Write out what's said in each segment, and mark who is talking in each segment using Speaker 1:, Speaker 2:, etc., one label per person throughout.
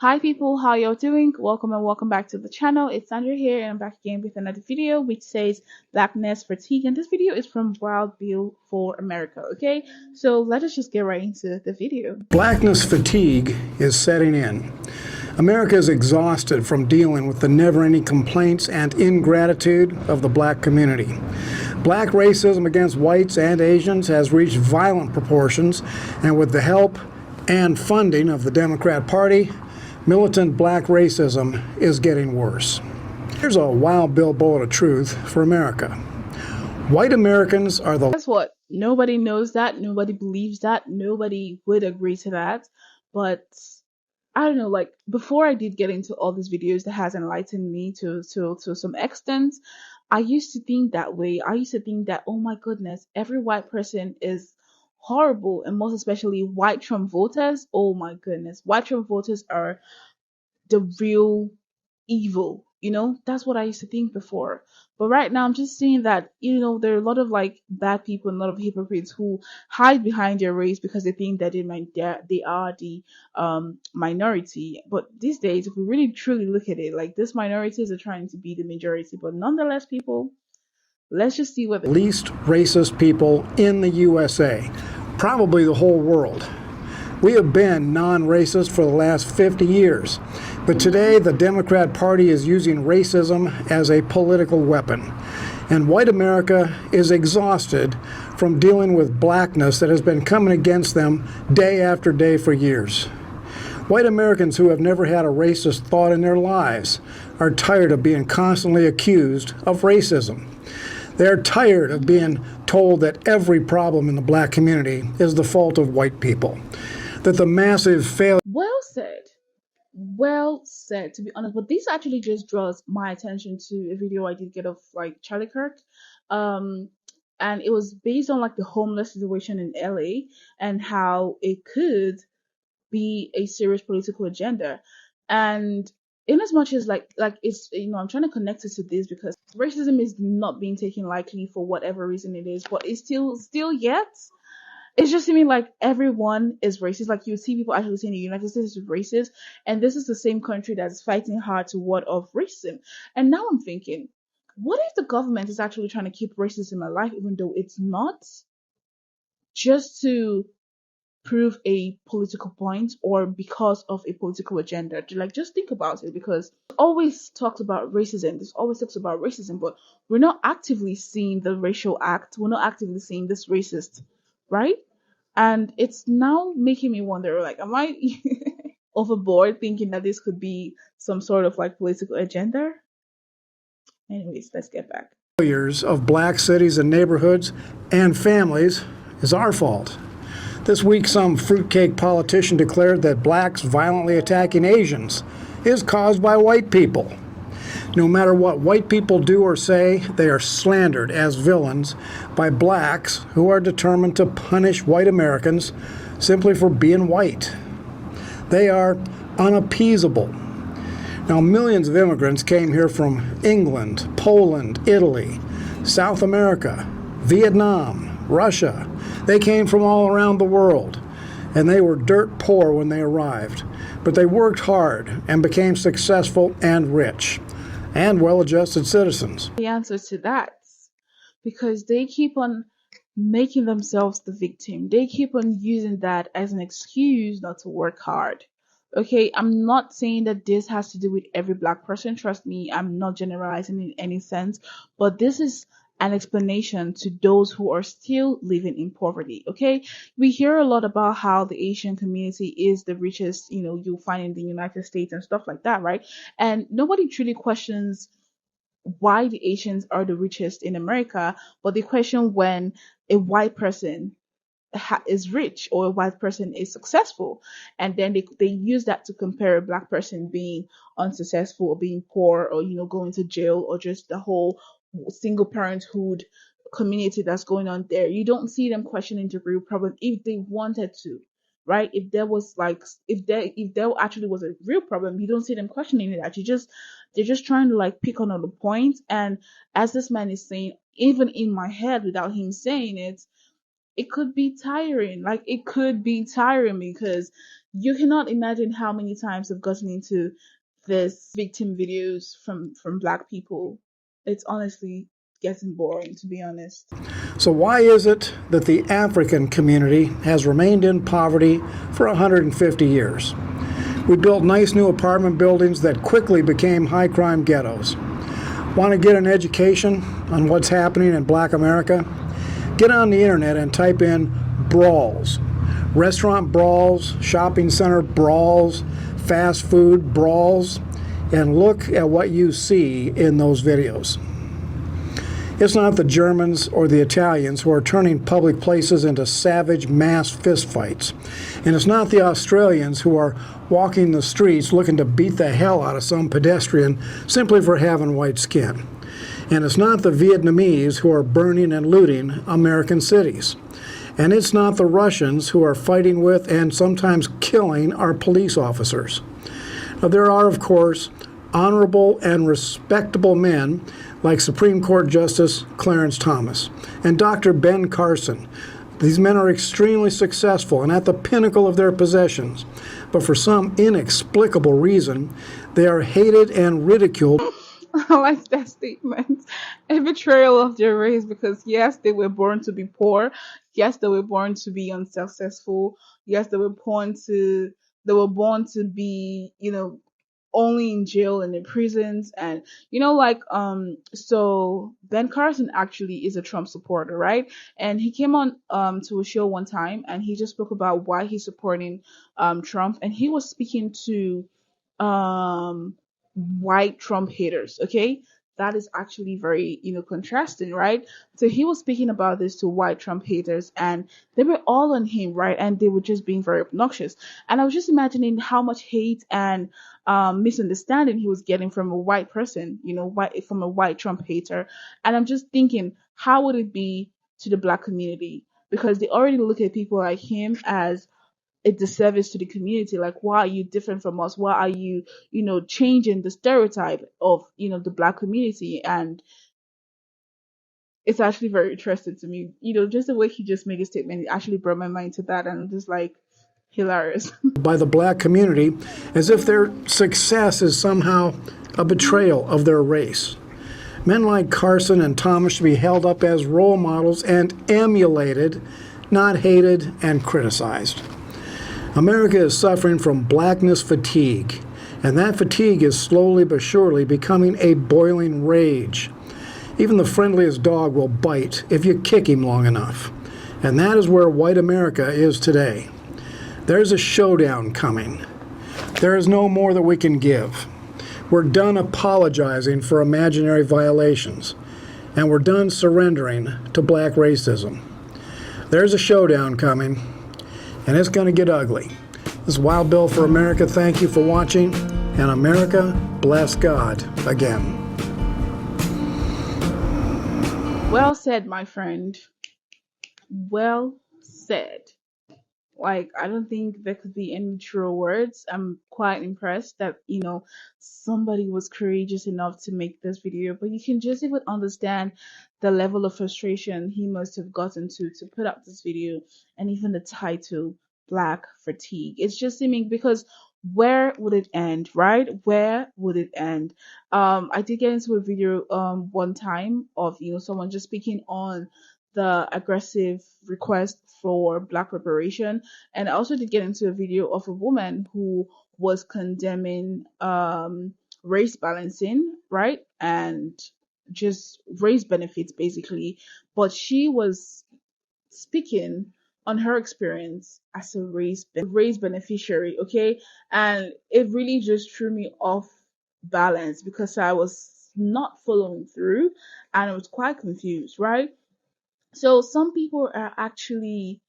Speaker 1: Hi people, how y'all doing? Welcome and welcome back to the channel. It's Sandra here and I'm back again with another video which says Blackness Fatigue, and this video is from Wild Bill for America, okay? So let us just get right into the video.
Speaker 2: Blackness fatigue is setting in. America is exhausted from dealing with the never-ending complaints and ingratitude of the black community. Black racism against whites and Asians has reached violent proportions, and with the help and funding of the Democrat Party, militant black racism is getting worse. Here's a Wild Bill bullet of truth for America. White Americans are the...
Speaker 1: Guess what? Nobody knows that, nobody believes that, nobody would agree to that, but I don't know, like before I did get into all these videos that has enlightened me to some extent, I used to think that way. I used to think that, oh my goodness, every white person is horrible, and most especially white Trump voters. Oh my goodness, white Trump voters are the real evil. That's what I used to think before. But right now, I'm just seeing that, there are a lot of like bad people and a lot of hypocrites who hide behind their race because they think that they are the minority. But these days, if we really truly look at it, like these minorities are trying to be the majority. But nonetheless, people, let's just see what
Speaker 2: least racist people in the USA, probably the whole world. We have been non-racist for the last 50 years, but today the Democrat Party is using racism as a political weapon. And white America is exhausted from dealing with blackness that has been coming against them day after day for years. White Americans who have never had a racist thought in their lives are tired of being constantly accused of racism. They're tired of being told that every problem in the black community is the fault of white people. That the massive failure...
Speaker 1: Well said, to be honest. But this actually just draws my attention to a video I did get of like Charlie Kirk. Um, and it was based on like the homeless situation in LA and how it could be a serious political agenda. And in as much as like it's I'm trying to connect it to this because racism is not being taken lightly for whatever reason it is, but it's still yet it's just seeming like everyone is racist. Like you see people actually saying the United States is racist, and this is the same country that's fighting hard to ward off racism. And now I'm thinking, what if the government is actually trying to keep racism alive, even though it's not, just to prove a political point or because of a political agenda? Like, just think about it, because it always talks about racism. This always talks about racism, but we're not actively seeing the racial act. We're not actively seeing this racist, right? And it's now making me wonder, like, am I overboard thinking that this could be some sort of like political agenda? Anyways, let's get back.
Speaker 2: failures of black cities and neighborhoods and families is our fault. This week, some fruitcake politician declared that blacks violently attacking Asians is caused by white people. No matter what white people do or say, they are slandered as villains by blacks who are determined to punish white Americans simply for being white. They are unappeasable. Now, millions of immigrants came here from England, Poland, Italy, South America, Vietnam, Russia. They came from all around the world, and they were dirt poor when they arrived. But they worked hard and became successful and rich and well-adjusted citizens.
Speaker 1: The answer to that, because they keep on making themselves the victim. They keep on using that as an excuse not to work hard. Okay, I'm not saying that this has to do with every black person. Trust me, I'm not generalizing in any sense, but this is an explanation to those who are still living in poverty. Okay, we hear a lot about how the Asian community is the richest, you'll find in the United States and stuff like that, right? And nobody truly questions why the Asians are the richest in America, but they question when a white person is rich or a white person is successful, and then they use that to compare a black person being unsuccessful or being poor or going to jail or just the whole single parenthood community that's going on there. You don't see them questioning the real problem if they wanted to, right? If there was like if there actually was a real problem, you don't see them questioning it. They're just trying to like pick on all the points. And as this man is saying, even in my head without him saying it, it could be tiring. Like, it could be tiring because you cannot imagine how many times I've gotten into this victim videos from black people. It's honestly getting boring, to be honest.
Speaker 2: So, why is it that the African community has remained in poverty for 150 years? We built nice new apartment buildings that quickly became high crime ghettos. Want to get an education on what's happening in Black America? Get on the internet and type in brawls. Restaurant brawls, shopping center brawls, fast food brawls, and look at what you see in those videos. It's not the Germans or the Italians who are turning public places into savage mass fistfights. And it's not the Australians who are walking the streets looking to beat the hell out of some pedestrian simply for having white skin. And it's not the Vietnamese who are burning and looting American cities. And it's not the Russians who are fighting with and sometimes killing our police officers. Now, there are, of course, honorable and respectable men like Supreme Court Justice Clarence Thomas and Dr. Ben Carson. These men are extremely successful and at the pinnacle of their possessions, but for some inexplicable reason, they are hated and ridiculed.
Speaker 1: I like that statement. A betrayal of their race, because yes, they were born to be poor. Yes, they were born to be unsuccessful. Yes, they were born to be, only in jail and in prisons. And so Ben Carson actually is a Trump supporter, right? And he came on to a show one time and he just spoke about why he's supporting Trump, and he was speaking to um white Trump haters. Okay, that is actually very contrasting, right? So he was speaking about this to white Trump haters, and they were all on him, right? And they were just being very obnoxious. And I was just imagining how much hate and misunderstanding he was getting from a white person, from a white Trump hater. And I'm just thinking, how would it be to the black community? Because they already look at people like him as a disservice to the community. Like, why are you different from us? Why are you, changing the stereotype of, the black community? And it's actually very interesting to me. Just the way he just made a statement, it actually brought my mind to that, and I'm just like, hilarious.
Speaker 2: By the black community as if their success is somehow a betrayal of their race. Men like Carson and Thomas should be held up as role models and emulated, not hated and criticized. America is suffering from blackness fatigue, and that fatigue is slowly but surely becoming a boiling rage. Even the friendliest dog will bite if you kick him long enough. And that is where white America is today. There's a showdown coming. There is no more that we can give. We're done apologizing for imaginary violations, and we're done surrendering to black racism. There's a showdown coming, and it's going to get ugly. This is Wild Bill for America. Thank you for watching, and America, bless God again.
Speaker 1: Well said, my friend. Well said. Like, I don't think there could be any truer words. I'm quite impressed that, somebody was courageous enough to make this video. But you can just even understand the level of frustration he must have gotten to put out this video, and even the title, Black Fatigue. It's just seeming, because where would it end, right? Where would it end? I did get into a video one time of someone just speaking on the aggressive request for black reparation, and I also did get into a video of a woman who was condemning race balancing, right? And just race benefits basically, but she was speaking on her experience as a race beneficiary, okay? And it really just threw me off balance because I was not following through and I was quite confused, right? So some people are actually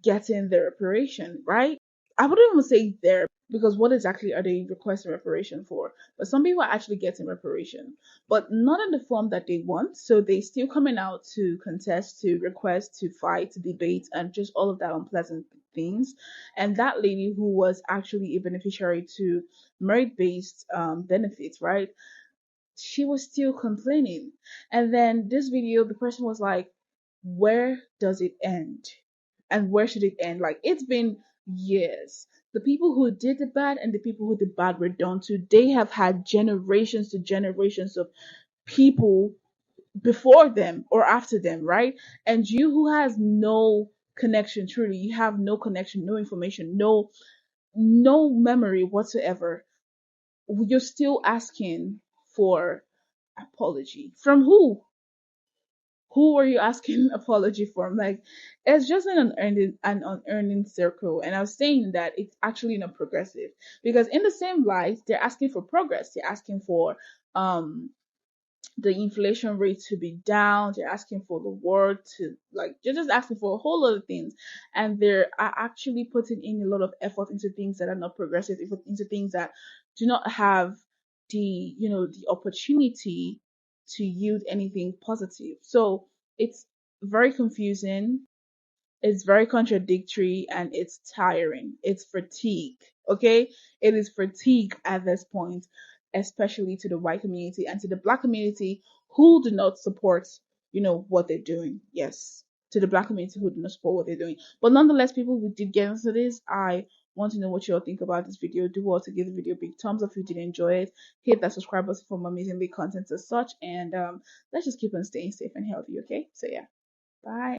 Speaker 1: getting their reparation, right? I wouldn't even say there, because what exactly are they requesting reparation for? But some people are actually getting reparation, but not in the form that they want. So they still coming out to contest, to request, to fight, to debate, and just all of that unpleasant things. And that lady who was actually a beneficiary to merit-based benefits, right? She was still complaining. And then this video, the person was like, where does it end? And where should it end? Like, it's been years. The people who did the bad and the people who did bad were done to. They have had generations to generations of people before them or after them, right? And you who has no connection, truly, you have no connection, no information, no memory whatsoever, you're still asking for apology from who? Who are you asking apology from? Like, it's just an unearning circle. And I was saying that it's actually not progressive, because in the same light, they're asking for progress. They're asking for um the inflation rate to be down. They're asking for the world to, like, they're just asking for a whole lot of things, and they're actually putting in a lot of effort into things that are not progressive, into things that do not have the opportunity to yield anything positive. So it's very confusing, it's very contradictory, and it's tiring. It's fatigue. Okay? It is fatigue at this point, especially to the white community and to the black community who do not support, what they're doing. Yes. To the black community who do not support what they're doing. But nonetheless, people who did get into this, I want to know what you all think about this video. Do well to give the video a big thumbs up if you did enjoy it. Hit that subscribe button for more amazing big content as such. And let's just keep on staying safe and healthy, okay? So yeah. Bye.